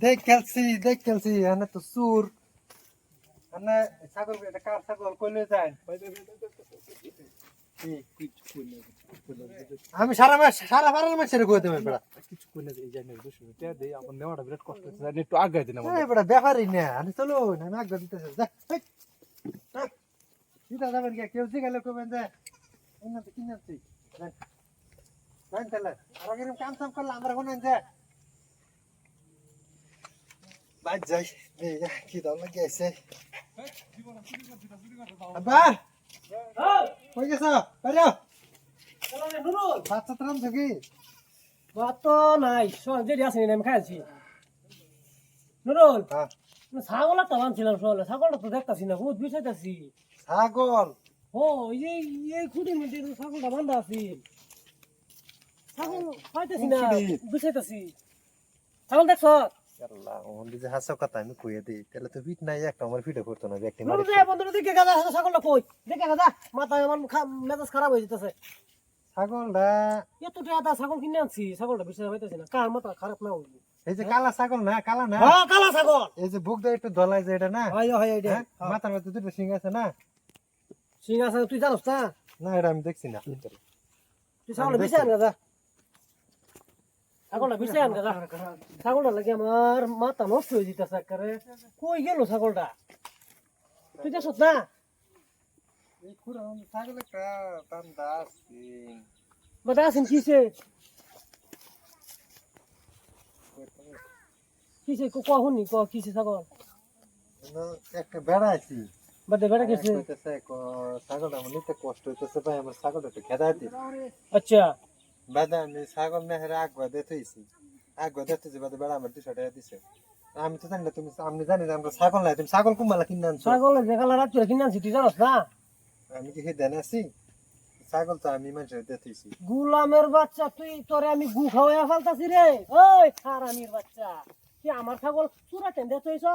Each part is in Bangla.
দেখ খেলছি এনে তো সুর এনে ছাগল এটা কার ছাগল কইলে যায় আমি সারা পাড়ার মাসের কই দেব বেটা কিছু কইলে এই জানি 200 টাকা দেই আপন নেওয়াটা বিরাট কষ্ট হচ্ছে জানি একটু আগাই দিন এই বেটা ব্যাপারই না আমি চলো না আমি আগে দিতেছি যা দিতা যাবেন কি কেউ জিগালে কইবেন যে এনে তো কিনছি জান তাহলে আর এরকম কাম সাম করলে আমরা কোন যে বাজ যাই এই কি দাও লাগে আছে আব্বা কই গেছ বাইরে নুরুল বাচ্চা ত্রাম থাকি ভাত নাই সব যেটি আছে আমি খাইছি নুরুল হ্যাঁ ছাগল একটা বানছিলাম সকালে ছাগলটা তো দেখতাছি না বহুত বিষাইতাছি ছাগল ও এই খুঁটির মধ্যে ছাগলটা বান্ধা আছে ছাগল পাইতেছি না বিষাইতাছি ছাগল দেখছ আল্লাহ ওন্দি যে হাসা কথা আমি কইয়া দেই তাহলে তো ফিট নাই একটা আমার ফিটে করতে না ব্যক্তি নুরুল মারি রে বন্ধুরা দেখে গাদা ছাগলটা কই দেখে গাদা মাথায় আমার মেজাজ খারাপ হয়ে যেতেছে ছাগলটা এত টাকা ছাগল কিনে আনছি ছাগলটা বিষয় পাইতেছি না কার মাথা খারাপ না হইব এই যে কালা ছাগল না কালা না হ্যাঁ কালা ছাগল এই যে বুক দিয়ে একটু দলাই যে এটা না হয় হয় এইটা হ্যাঁ? মাথার মধ্যে দুটো সিং আছে না সিং আছে তুই জানোস না না এটা আমি দেখছি না তুই ছাগলটা বিষয় আন গাদা ছাগলটা বিষয় আন গাদা ছাগলটা লাগে আমার মাথা নষ্ট হয়ে যেতেছে একেবারে কই গেল ছাগলটা তুই দেখছ না এই পুরো ছাগল একটা বান্দা সিং বাদা আছেন কিসে কিসে কখনই কিসে ছাগল একটা বেড়া আছি বাদে বেড়া গেছে কইতেছে ছাগলটা আমার নিতে কষ্ট হইতেছে ভাই আমার ছাগলটা একটু খেদা দি আচ্ছা বাদা আমি ছাগল না হেরে আগুয়া দেখতেছি আগুয়া দেখতেছি বাদে বেড়া আমার 200 টাকা দিছে আমি তো জানি না তুমি আমি জানি না আমরা ছাগল নাই তুমি ছাগল কুমালা কিনে আনছো ছাগল যে কালা রাত কিনে আনছি তুই জানোস না আমি কি দেন আছি ছাগল তো আমি মানুষের দেখতেছি গুলামের বাচ্চা তুই তোরে আমি গু খাওয়াইয়া ফেলতাছি রে ওই হারামির বাচ্চা কি আমার ছাগল চুরা টেন্ডে তুইছ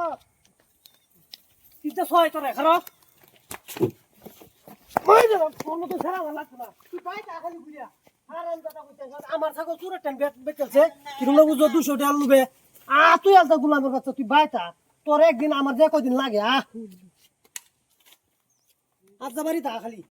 কিতে ছয় তোরে খারাপ ওই যে কোন তো ছাড়া লাগতো না তুই পাইতা খালি বুঝিয়া হারাম দাদা কইতেছ আমার ছাগল চুরা টেন বেচছে কি তোমরা বুঝো 200 টাকা লুবে তুই আলতা গুলামের বাচ্চা তুই বাইতা তোর একদিন আমার যে কয়দিন লাগে আজ বাড়ি তা খালি